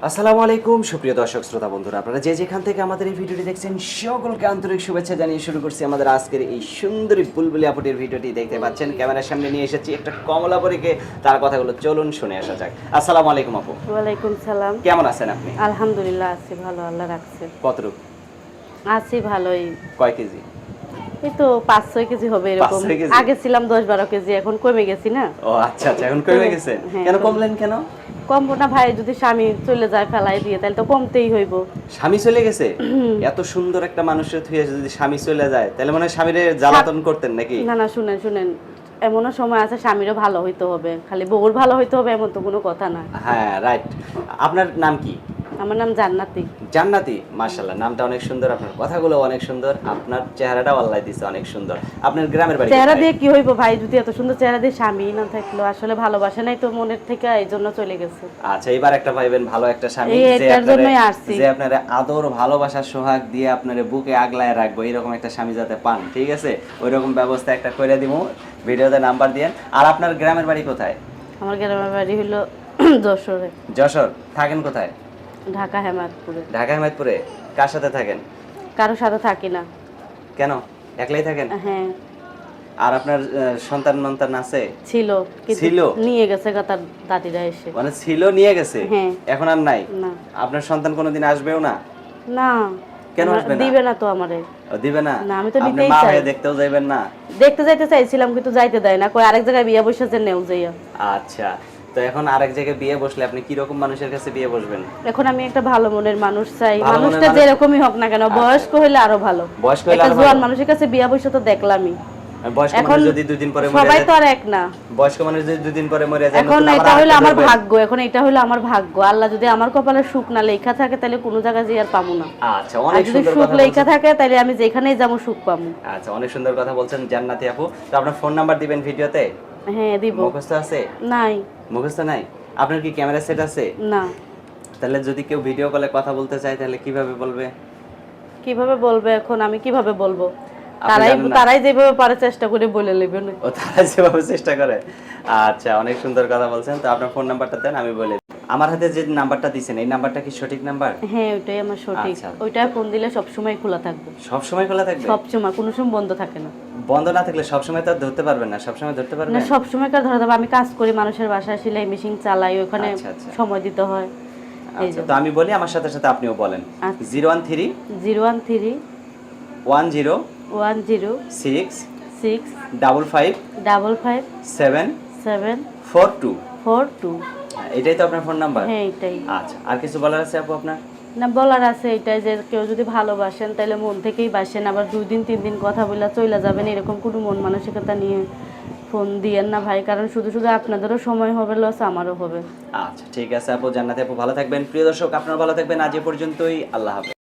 আসসালামু আলাইকুম সুপ্রিয় দর্শক শ্রোতা বন্ধুরা, আপনারা যে যেখান থেকে আমাদের এই ভিডিওটি দেখছেন সকলকে আন্তরিক শুভেচ্ছা জানিয়ে শুরু করছি আমাদের আজকের এই সুন্দরী বুলবুলি আপুটির ভিডিওটি। দেখতে পাচ্ছেন ক্যামেরার সামনে নিয়ে এসেছি একটা কমলাপরীকে, তার কথাগুলো চলুন শুনে আসা যাক। আসসালামু আলাইকুম আপু। ওয়ালাইকুম সালাম। কেমন আছেন আপনি? আলহামদুলিল্লাহ আছি ভালো, আল্লাহ রাখছে। কতটুক? আছি ভালোই। কয় কেজি? এই তো 5-6 কেজি হবে এরকম। 5-6 কেজি? আগে ছিলাম 10-12 কেজি, এখন কমে গেছি না। ও আচ্ছা আচ্ছা, এখন কমে গেছে। হ্যাঁ, কেন কমলেন কেন? কমবো না ভাই, যদি স্বামী চলে যায় ফেলাই দিয়ে তাহলে তো কমতেই হইব। স্বামী চলে গেছে? এত সুন্দর একটা মানুষের থুয়ে যদি স্বামী চলে যায় তাহলে মনে হয় স্বামীরে জ্বালাতন করতেন নাকি? না না, শুনেন শুনেন, এমনও সময় আছে স্বামীরও ভালো হইতে হবে, খালি বউর ভালো হইতে হবে এমন তো কোনো কথা না। হ্যাঁ রাইট। আপনার নাম কি? আমার নাম জান্নাতি। জান্নাতি, মাশাআল্লাহ, নামটা অনেক সুন্দর, আপনার কথাগুলো অনেক সুন্দর, আপনার চেহারাটাও আল্লাহ দিয়েছে অনেক সুন্দর। আপনার গ্রামের বাড়ি চেহারা কোথায়? দিয়ে কি হইব ভাই, যদি এত সুন্দর চেহারা দিয়ে স্বামী না থাকলো, আসলে ভালোবাসা নাই তো মনের থেকে, এই জন্য চলে গেছে। আচ্ছা, এবার একটা পাইবেন ভালো একটা স্বামী এটার জন্যই আসছি। যে আপনার আদর ভালোবাসা সোহাগ দিয়ে আপনার বুকে আগলায় রাখবো, এরকম একটা স্বামী যাতে পান, ঠিক আছে? ওই রকম ব্যবস্থা একটা করে দিব। ভিডিওতে নাম্বার দিয়েন। আর আপনার গ্রামের বাড়ি কোথায়? আমার গ্রামের বাড়ি হলো যশোরে। যশোর। থাকেন কোথায়? ঢাকা হেমায়তপুরে। ঢাকা হেমায়তপুরে। কার সাথে থাকেন? কারোর সাথে থাকি না। কেন, একলাই থাকেন? হ্যাঁ। আর আপনার সন্তান মন্তান আছে? ছিল, কিন্তু ছিল? নিয়ে গেছে গা তার দাদিরা এসে। মানে ছিল, নিয়ে গেছে? হ্যাঁ। এখন আর নাই? না আপনার সন্তান কোনোদিন আসবেও না? না। কেন আসবে না? দিবে না তো আমারে। ও, দিবে না? না, আমি তো আপনি নিতেই মা চাই। হয়ে দেখতেও যাইবেন না? দেখতে যাইতে চাইছিলাম কিন্তু যাইতে দেয় না, কই আরেক জায়গায় বিয়ে বসেছে নেও যাইয়া। আচ্ছা, তো এখন আরেক জায়গায় বিয়ে বসলে আপনি কি রকম মানুষের কাছে বিয়ে বসবেন? এখন আমি একটা ভালো মনের মানুষ চাই, ভালো মনের মানুষটা মানুষ? যেরকমই হোক না কেন, বয়স্ক হইলে আরো ভালো। বয়স্ক হইলে একটা আরো জোয়ান ভালো? মানুষের কাছে বিয়ে বসে তো দেখলামই। বয়স্ক এখন মানুষ যদি 2 দিন পরে মরে সবাই যায়? তো আর এক না। বয়স্ক মানুষ যদি 2 দিন পরে মরে যায়, এখন নতুন আবার এটা হলো আরেকটা আমার ধরবেন? ভাগ্য, এখন এটা হলো আমার ভাগ্য। আল্লাহ যদি আমার কপালে সুখ না লেখা থাকে তাহলে কোনো জায়গায় যেয়ে আর পাবো না। আচ্ছা, আর অনেক যদি সুন্দর সুখ কথা লেখা বলছেন। থাকে তাহলে আমি যেখানেই যাবো সুখ পাবো। আচ্ছা, অনেক সুন্দর কথা বলছেন জান্নাতি আপু। তো আপনার ফোন নাম্বার দিবেন ভিডিওতে? হ্যাঁ দিব। মুখস্থ আছে? নাই। মুখস্থ নাই? আপনার কি ক্যামেরা সেট আছে? না। তাহলে যদি কেউ ভিডিও কলে কথা বলতে চায় তাহলে কিভাবে বলবে? কিভাবে বলবে, এখন আমি কিভাবে বলবো? আপনি জানেন না? তারাই যেভাবে পারে চেষ্টা করে বলে নেবে না। ও, তারা যেভাবে চেষ্টা করে। আচ্ছা, অনেক সুন্দর কথা বলছেন। তো আপনার ফোন নাম্বারটা দেন, আমি বলে দিই। আমার হাতে যে নাম্বারটা দিয়েছেন এই নাম্বারটা কি সঠিক নাম্বার? হ্যাঁ, ওইটাই আমার সঠিক। আচ্ছা। ওইটা ফোন দিলে সব সময় খোলা থাকবে। সব সময় খোলা থাকবে? সব সময়, কোনো সময় বন্ধ থাকে না। বন্ধ না থাকলে সব সময় তো আর ধরতে পারবেন না, সব সময় ধরতে না, পারবেন? সব সময় কার ধরা যাবে? আমি কাজ করি মানুষের বাসায়, সেলাই মেশিন চালাই, ওখানে আচ্ছা, আচ্ছা। সময় দিতে হয়। এই আচ্ছা, যে তো আমি বলি, আমার সাথে সাথে আপনিও বলেন। আচ্ছা। 013 013 10 10 6 6 55 55 7 7 42। 42। এটাই তো আপনার ফোন নাম্বার? হ্যাঁ, এটাই। আচ্ছা, আর কিছু বলার আছে আপু আপনার? না, বলার আছে এটাই যে কেউ যদি ভালোবাসেন তাহলে মন থেকেই বাসেন, আবার 2 দিন 3 দিন কথা বলে চলে যাবেন এরকম কোনো মন মানসিকতা নিয়ে ফোন দিয়েন না ভাই, কারণ শুধু শুধু আপনাদেরও সময় হবে লস, আমারও হবে। আচ্ছা, ঠিক আছে আপু, জান্নাতি আপু, ভালো থাকবেন। প্রিয় দর্শক, আপনারা ভালো থাকবেন। আজ এ পর্যন্তই, আল্লাহ হাফেজ।